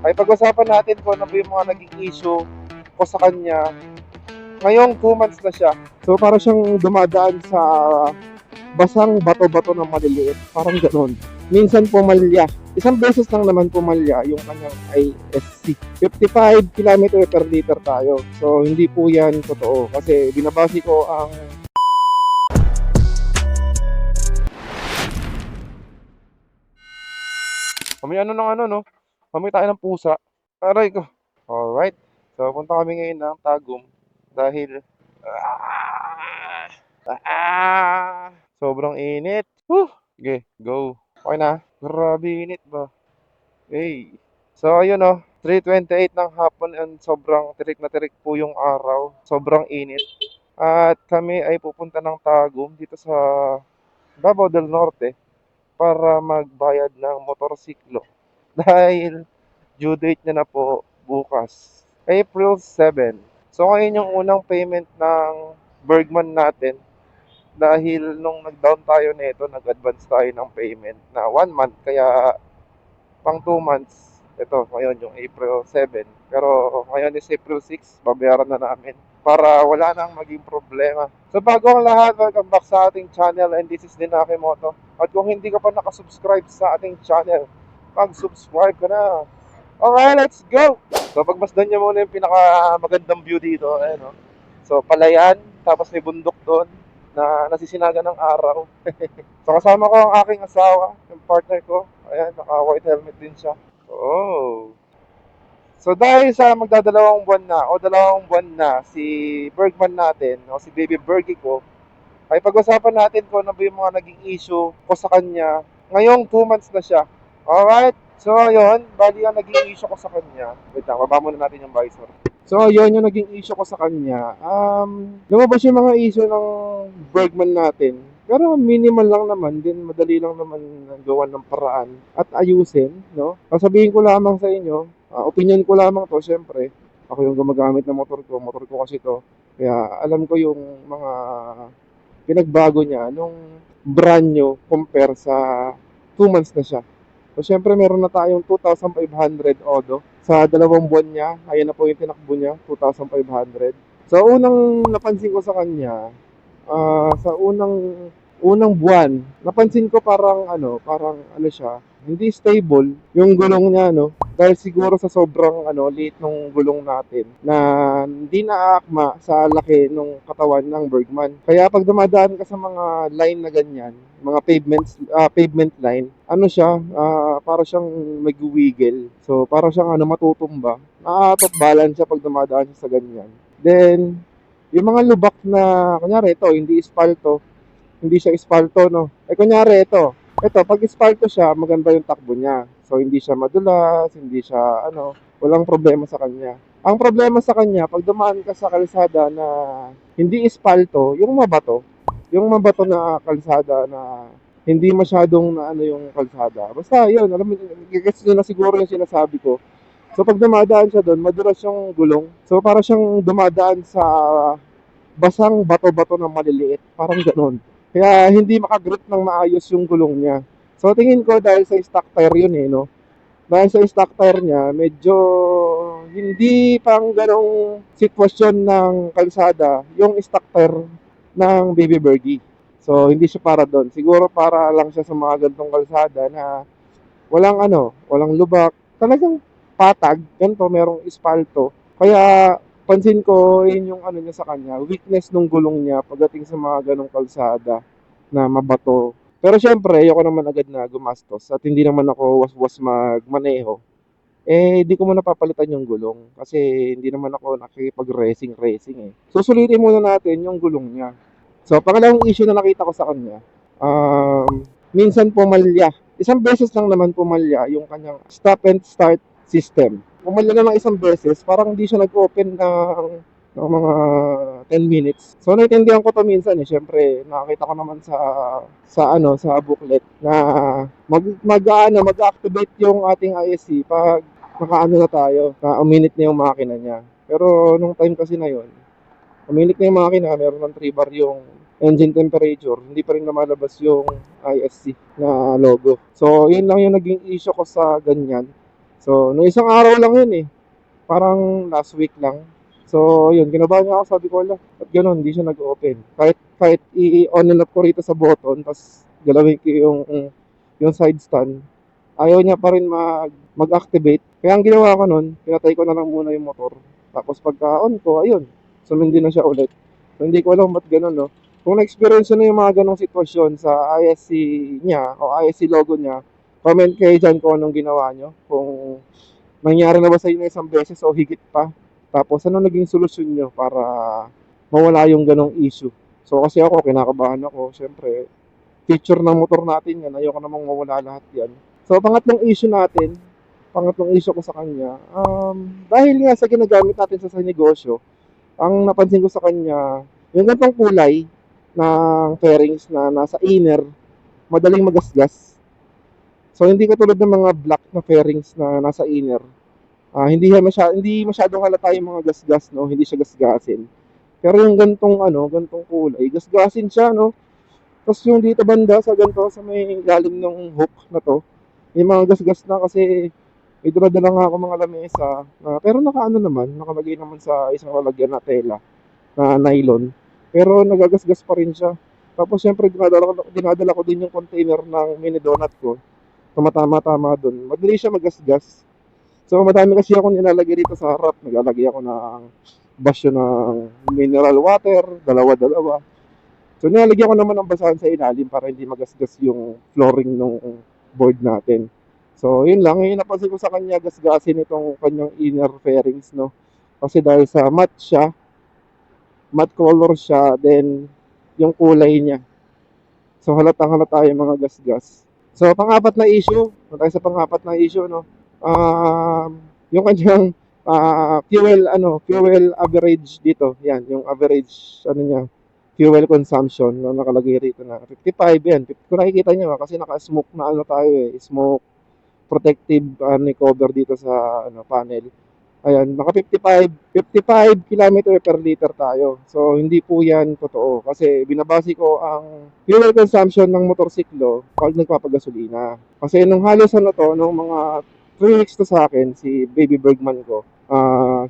ay pag-usapan natin kung ano ba yung mga naging issue ko sa kanya. Ngayong 2 months na siya. So para siyang dumadaan sa basang bato-bato ng maliliit. Parang gano'n. Minsan pumalya. Isang beses lang naman pumalya yung kanyang ISC. 55 km per liter tayo. So hindi po yan totoo. Kasi binabase ko ang kami ano ng ano no. Kami tayo ng pusa. Aray ko. Alright. So punta kami ngayon ng Tagum. Dahil sobrang init. Whew. Sige, go. Okay na. Grabe init ba? Hey. So ayun oh, 3:28 ng hapon and sobrang tirik na tirik po yung araw. Sobrang init. At kami ay pupunta ng Tagum dito sa Davao del Norte para magbayad ng motorsiklo. Dahil due date niya na po bukas, April 7. So ngayon yung unang payment ng Bergman natin dahil nung nag-down tayo nito, nag-advance tayo ng payment na 1 month kaya pang 2 months. Ito, ngayon yung April 7. Pero ngayon is April 6, babayaran na namin para wala nang maging problema. So bago ang lahat, welcome back sa ating channel and this is Dinaki Moto. At kung hindi ka pa nakasubscribe sa ating channel, mag-subscribe ka na. Alright, let's go! So pagmasdan niyo muna yung pinakamagandang view dito. Ayan, no? So palayan, tapos may bundok doon na nasisinaga ng araw. So kasama ko ang aking asawa, yung partner ko. Ayan, naka-white helmet din siya. Oh. So dahil sa magdadalawang buwan na o dalawang buwan na si Bergman natin o si Baby Bergie ko, ay pag-usapan natin kung ano ba yung mga naging issue ko sa kanya. Ngayong 2 months na siya. Alright? So ayun, bali ang naging issue ko sa kanya. Wait lang, baba muna natin yung visor. So ayun yung naging issue ko sa kanya. Lumabas yung mga issue ng Bergman natin. Pero minimal lang naman din, madali lang naman gawan ng paraan at ayusin, no? Sasabihin ko lamang sa inyo, opinion ko lamang to, syempre. Ako yung gumagamit ng motor ko kasi to. Kaya alam ko yung mga pinagbago niya nung brand new compare sa 2 months na siya. So, syempre meron na tayong 2,500 odo. Sa dalawang buwan niya, ayan na po yung tinakbo niya, 2,500. So, unang napansin ko sa kanya, sa unang unang buwan, napansin ko parang ano siya, hindi stable yung gulong niya, no? Dahil siguro sa sobrang liit ng gulong natin na hindi naaakma sa laki ng katawan ng Bergman. Kaya pag dumadaan ka sa mga line na ganyan, mga pavement line, ano siya, para siyang mag-wiggle. So, para siyang matutumba. Nakaka-out of balance siya pag dumadaan siya sa ganyan. Then, yung mga lubak na, kunyari ito, hindi siya espalto, no? Kunyari ito, pag espalto siya, maganda yung takbo niya. So, hindi siya madulas, hindi siya, walang problema sa kanya. Ang problema sa kanya, pag dumaan ka sa kalsada na hindi espalto, yung mabato na kalsada na hindi masyadong na yung kalsada. Basta yun, alam mo, gets nyo na siguro yung sinasabi ko. So pag dumadaan siya doon, madulas yung gulong. So para siyang dumadaan sa basang bato-bato na maliliit. Parang ganoon. Kaya hindi makagrip ng maayos yung gulong niya. So tingin ko dahil sa stock tire yun no. Dahil sa stock tire niya, medyo hindi pang ganong sitwasyon ng kalsada yung stock tire ng Baby Bergie. So hindi siya para doon. Siguro para lang siya sa mga ganitong kalsada na walang lubak. Talagang patag, ganito, merong espalto. Kaya pansin ko, yun yung niya sa kanya, weakness ng gulong niya pagdating sa mga ganong kalsada na mabato. Pero syempre, ayoko naman agad na gumastos at hindi naman ako waswas magmaneho. Di ko muna papalitan yung gulong kasi hindi naman ako nakikipag-racing eh. Susulitin muna natin yung gulong niya. So, pangalawang issue na nakita ko sa kanya, minsan pumalya. Isang beses lang naman pumalya yung kanyang stop and start system. Pumalya na ng isang beses, parang hindi siya nag-open ng mga 10 minutes. So naintindihan ko to minsan syempre nakakita ko naman sa booklet na mag-activate yung ating ISC pag nakaano na tayo, na uminit na yung makina niya. Pero nung time kasi na yon, uminit na yung makina, meron ng 3 bar yung engine temperature, hindi pa rin lumalabas yung ISC na logo. So, yun lang yung naging issue ko sa ganyan. So, no isang araw lang yun eh. Parang last week lang. So, yun, kinabahan niya ako, sabi ko, wala, at gano'n, hindi siya nag-open. Kahit i-on and off ko rito sa button, tapos galawin ko yung side stand, ayaw niya pa rin mag-activate. Kaya ang ginawa ko nun, pinatay ko na lang muna yung motor. Tapos pagka-on ko, ayun, sumindi na siya ulit. So, hindi ko alam ba't gano'n, no? Kung na-experience nyo na yung mga ganong sitwasyon sa ISC niya o ISC logo niya, comment kayo dyan kung anong ginawa nyo. Kung nangyari na ba sa inyo isang beses o higit pa. Tapos ano naging solusyon nyo para mawala yung ganong issue. So kasi ako, kinakabahan ako. Siyempre, feature ng motor natin yan. Ayoko namang mawala lahat yan. So pangatlong issue natin, pangatlong issue ko sa kanya, dahil nga sa ginagamit natin sa negosyo, ang napansin ko sa kanya, yung ganitong kulay ng fairings na nasa inner, madaling magasgas. So hindi katulad ng mga black na fairings na nasa inner. Hindi masyadong halata yung mga gasgas, no? Hindi siya gasgasin. Pero yung gantong kulay, gasgasin siya, no? Tapos yung dito banda sa ganito, sa may lalim ng hook na to, yung mga gasgas na kasi may dala nga ako mga lamesa. Pero nakaano naman, nakalagay naman sa isang lalagyan na tela na nylon. Pero nagagasgas pa rin siya. Tapos syempre dinadala ko din yung container ng mini donut ko. Tumatama-tama doon. Madali siya magasgas. So madami kasi akong nilalagay dito sa harap. Naglalagay ako ng basyo ng mineral water, dalawa-dalawa. So nilalagyan ko naman ng basahan sa ilalim para hindi magasgas yung flooring ng board natin. So yun lang, yung napansin ko sa kanya, gasgasin itong kanyang inner fairings, no? Kasi dahil sa matte color siya, then yung kulay niya. So halatang halata yung mga gasgas. So pang-apat na issue, tayo sa pang-apat na issue, no? Yung kanyang fuel average dito. Yan, yung average fuel consumption na nakalagay rito na 55 yan. Kung nakikita niyo kasi naka-smoke na tayo eh, smoke protective cover dito sa panel. Ayan, naka 55 km per liter tayo. So, hindi po yan totoo. Kasi binabase ko ang fuel consumption ng motorsiklo pag nagpapagasolina. Kasi nung halos nung mga 3 weeks to sa akin, si Baby Bergman ko,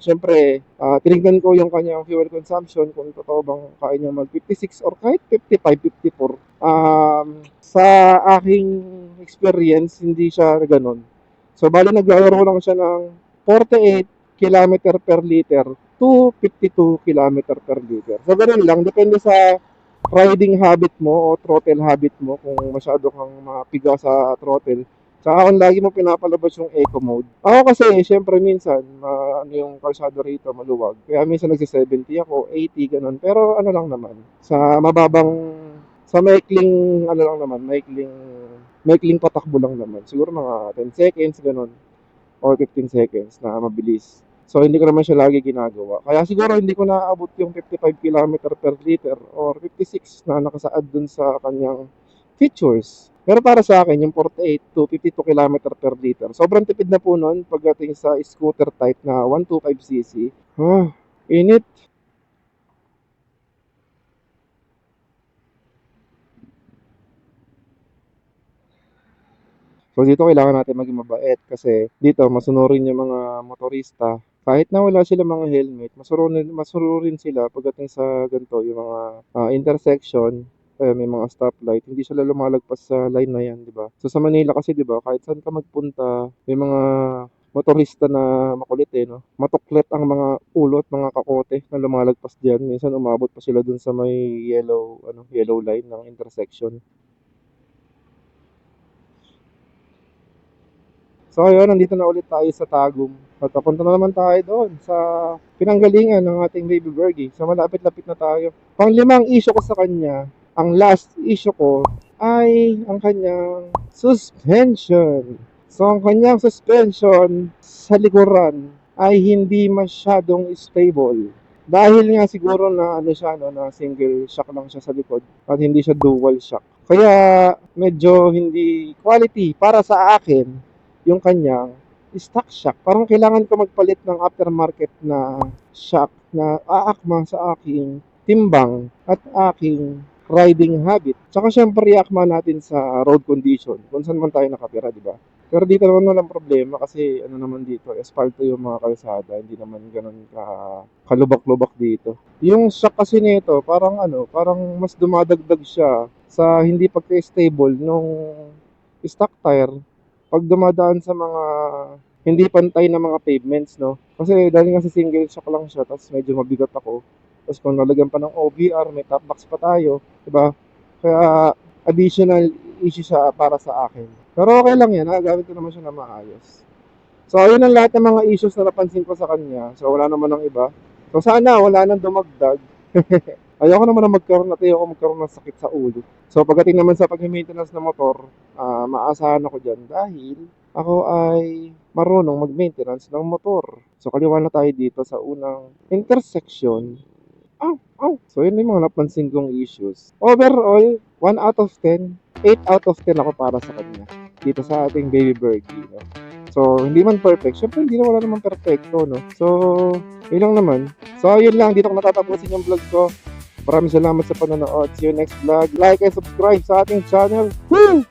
syempre, tinignan ko yung kanyang fuel consumption kung totoo bang kaya niya mag 56 or kahit 55, 54. Sa aking experience, hindi siya ganoon. So, bali naglalaro lang siya ng 48 kilometer per liter to 52 kilometer per liter. So, ganun lang. Depende sa riding habit mo o throttle habit mo kung masyado kang mapiga sa throttle. Saka kung lagi mo pinapalabas yung eco mode. Ako kasi, syempre minsan, yung kalsada rito maluwag. Kaya minsan nagsi-70 ako, 80, ganun. Pero ano lang naman, sa maikling, maikling patakbo lang naman. Siguro mga 10 seconds, ganun or 15 seconds na mabilis. So, hindi ko naman siya lagi ginagawa. Kaya siguro hindi ko naaabot yung 55 kilometer per liter or 56 na nakasaad dun sa kanyang features. Pero para sa akin, yung 48 to 52 kilometer per liter, sobrang tipid na po nun pagdating sa scooter type na 125cc. Init. So dito kailangan natin maging mabait kasi dito masunurin yung mga motorista. Kahit na wala sila mga helmet, masunurin sila pagdating sa ganito, yung mga intersection, may mga stoplight, hindi sila lumalagpas sa line na yan, di ba? So sa Manila kasi, di ba, kahit saan ka magpunta, may mga motorista na makulit no? Matuklet ang mga ulo at mga kakote na lumalagpas diyan. Minsan umabot pa sila dun sa may yellow line ng intersection. So ayun, nandito na ulit tayo sa Tagum. At papunta na naman tayo doon sa pinanggalingan ng ating baby Bergie. So malapit-lapit na tayo. Panglimang issue ko sa kanya, ang last issue ko ay ang kanyang suspension. So ang kanyang suspension sa likuran ay hindi masyadong stable. Dahil nga siguro na siya na single shock lang siya sa likod at hindi siya dual shock. Kaya medyo hindi quality para sa akin yung kanyang stock shock. Parang kailangan ko magpalit ng aftermarket na shock na aakma sa aking timbang at aking riding habit. Tsaka syempre react natin sa road condition kung saan man tayo nakatira, di ba? Pero dito naman walang problema kasi ano naman dito, espalto yung mga kalsada, hindi naman ganun kalubak-lubak dito. Yung shock kasi nito, parang parang mas dumadagdag siya sa hindi pagka-stable nung stock tire pag dumadaan sa mga hindi pantay na mga pavements, no? Kasi dahil nga sa single shock lang siya, tapos medyo mabigat ako. Tapos kung nalagyan pa ng OBR, may top box pa tayo, di ba? Kaya additional issue siya para sa akin. Pero okay lang yan, nagagamit ko naman siya na maayos. So, ayun ang lahat ng mga issues na napansin ko sa kanya. So, wala naman ng iba. So, sana wala nang dumagdag. Ayoko naman na magkaroon ng sakit sa ulo. So, pagdating naman sa pag-maintenance ng motor, maasahan ako dyan dahil ako ay marunong mag-maintenance ng motor. So, kaliwa na tayo dito sa unang intersection. So, yun yung mga napansin kong issues. Overall, 1 out of 10, 8 out of 10 ako para sa kanya. Dito sa ating baby birdie, no? So, hindi man perfect. Syempre, hindi na wala naman perfecto, no? So, yun lang naman. So, yun lang. Dito ko natatapusin yung vlog ko. Maraming salamat sa panonood. See you next vlog. Like and subscribe sa ating channel. Woo!